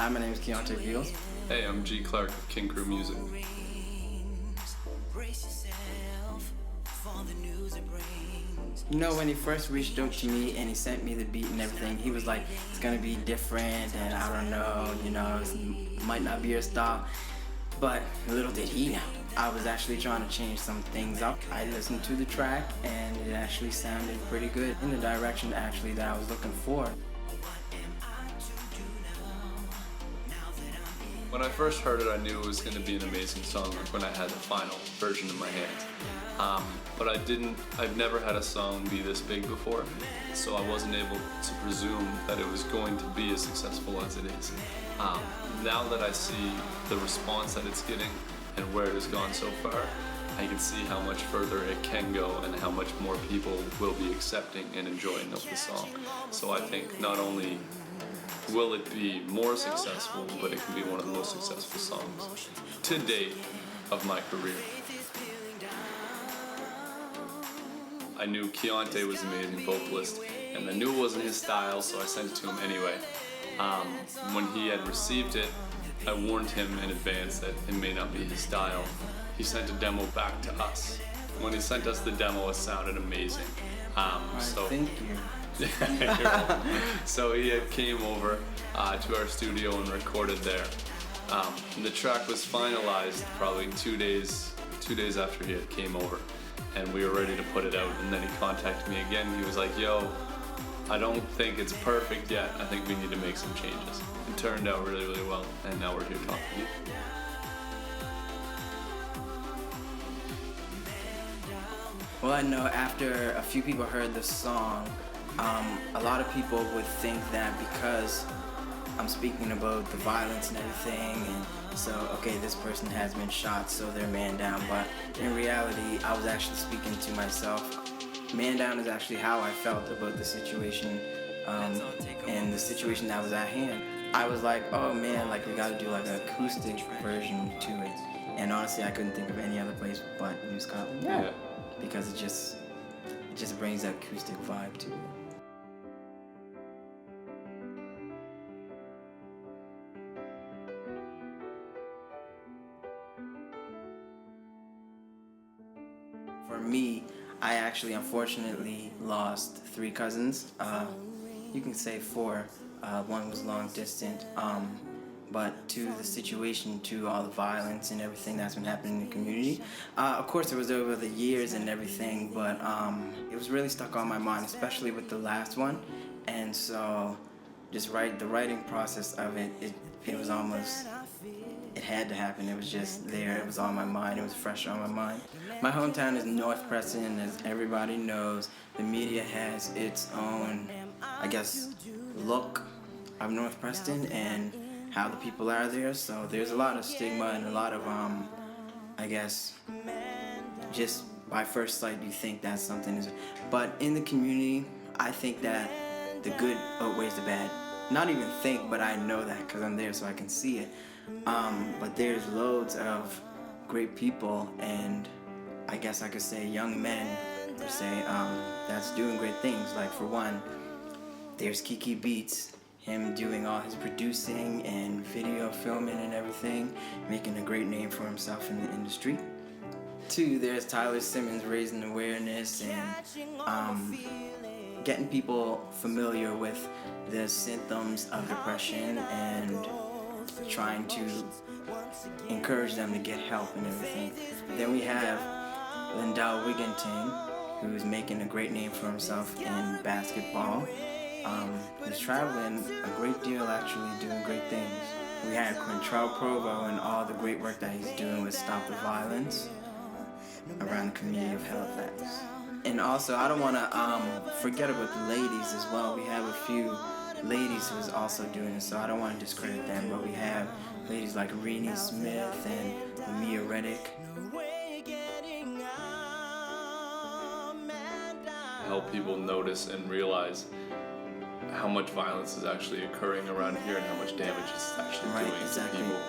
Hi, my name is Keonte Beals. Hey, I'm Clarke of King Crew Music. You know, when he first reached out to me and he sent me the beat and everything, he was like, it's gonna be different and I don't know, it might not be your style. But little did he know, I was actually trying to change some things up. I listened to the track and it actually sounded pretty good in the direction actually that I was looking for. When I first heard it, I knew it was going to be an amazing song, like when I had the final version in my hands. But I've never had a song be this big before, so I wasn't able to presume that it was going to be as successful as it is. Now that I see the response that it's getting and where it has gone so far, I can see how much further it can go and how much more people will be accepting and enjoying of the song. So I think not only will it be more successful, but it can be one of the most successful songs to date of my career. I knew Keonte was an amazing vocalist, and I knew it wasn't his style, so I sent it to him anyway. When he had received it, I warned him in advance that it may not be his style. He sent a demo back to us. When he sent us the demo, it sounded amazing. Thank you. So he came over to our studio and recorded there. And the track was finalized probably two days after he had came over, and we were ready to put it out. And then he contacted me again. He was like, "Yo, I don't think it's perfect yet. I think we need to make some changes." It turned out really, really well, and now we're here talking to you. Well, I know after a few people heard the song, a lot of people would think that because I'm speaking about the violence and everything, and so, okay, this person has been shot, so they're man down, but in reality, I was actually speaking to myself. Man down is actually how I felt about the situation, and the situation that was at hand. I was like, oh man, like we gotta do like an acoustic version to it, and honestly, I couldn't think of any other place but New Scotland. Yeah. Because it just brings that acoustic vibe to it. For me, I actually unfortunately lost 3 cousins. You can say 4. One was long distant. But to the situation, to all the violence and everything that's been happening in the community. Of course, it was over the years and everything, but it was really stuck on my mind, especially with the last one. And so, the writing process of it was almost, it had to happen. It was just there. It was on my mind. It was fresh on my mind. My hometown is North Preston, as everybody knows. The media has its own, I guess, look of North Preston and how the people are there, so there's a lot of stigma and a lot of, I guess, just by first sight you think that something is, but in the community, I think that the good outweighs the bad. Not even think, but I know that because I'm there so I can see it. But there's loads of great people, and I guess I could say young men, per se, that's doing great things. Like for one, there's Kiki Beats, him doing all his producing and video filming and everything, making a great name for himself in the industry. 2, there's Tyler Simmons raising awareness and getting people familiar with the symptoms of depression and trying to encourage them to get help and everything. Then we have Lindell Wigginton, who's making a great name for himself in basketball. He's traveling a great deal, actually doing great things. We had Quintrell Provo and all the great work that he's doing with Stop the Violence around the community of Halifax. And also, I don't want to forget about the ladies as well. We have a few ladies who's also doing it, so I don't want to discredit them, but we have ladies like Renee Smith and Mia Reddick. Help people notice and realize how much violence is actually occurring around here and how much damage it's actually doing to people.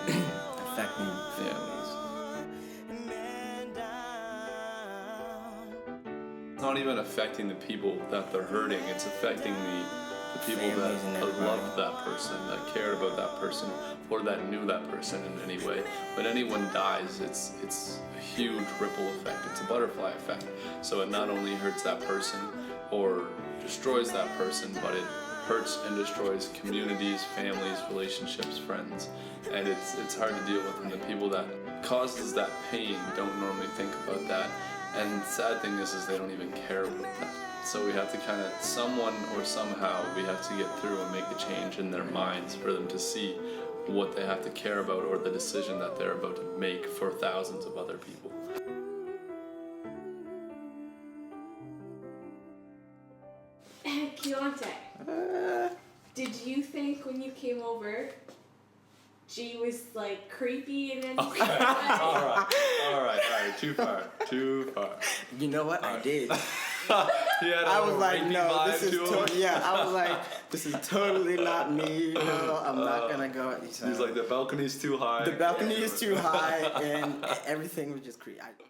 Affecting families. It's not even affecting the people that they're hurting, it's affecting the the people families and that everybody. loved that person, that cared about that person, or that knew that person in any way. When anyone dies, it's a huge ripple effect. It's a butterfly effect. So it not only hurts that person or destroys that person, but it hurts and destroys communities, families, relationships, friends. And it's hard to deal with, and the people that causes that pain don't normally think about that. And the sad thing is they don't even care about that. So we have to kind of, someone or somehow, we have to get through and make a change in their minds for them to see what they have to care about, or the decision that they're about to make for thousands of other people. Keonte, did you think when you came over, G was like creepy and then? Okay, all right, too far. You know what? I did. I was like, no, this is I was like, this is totally not me. No, I'm not gonna go. He's like, the balcony's too high. The balcony is too high, and everything was just creepy.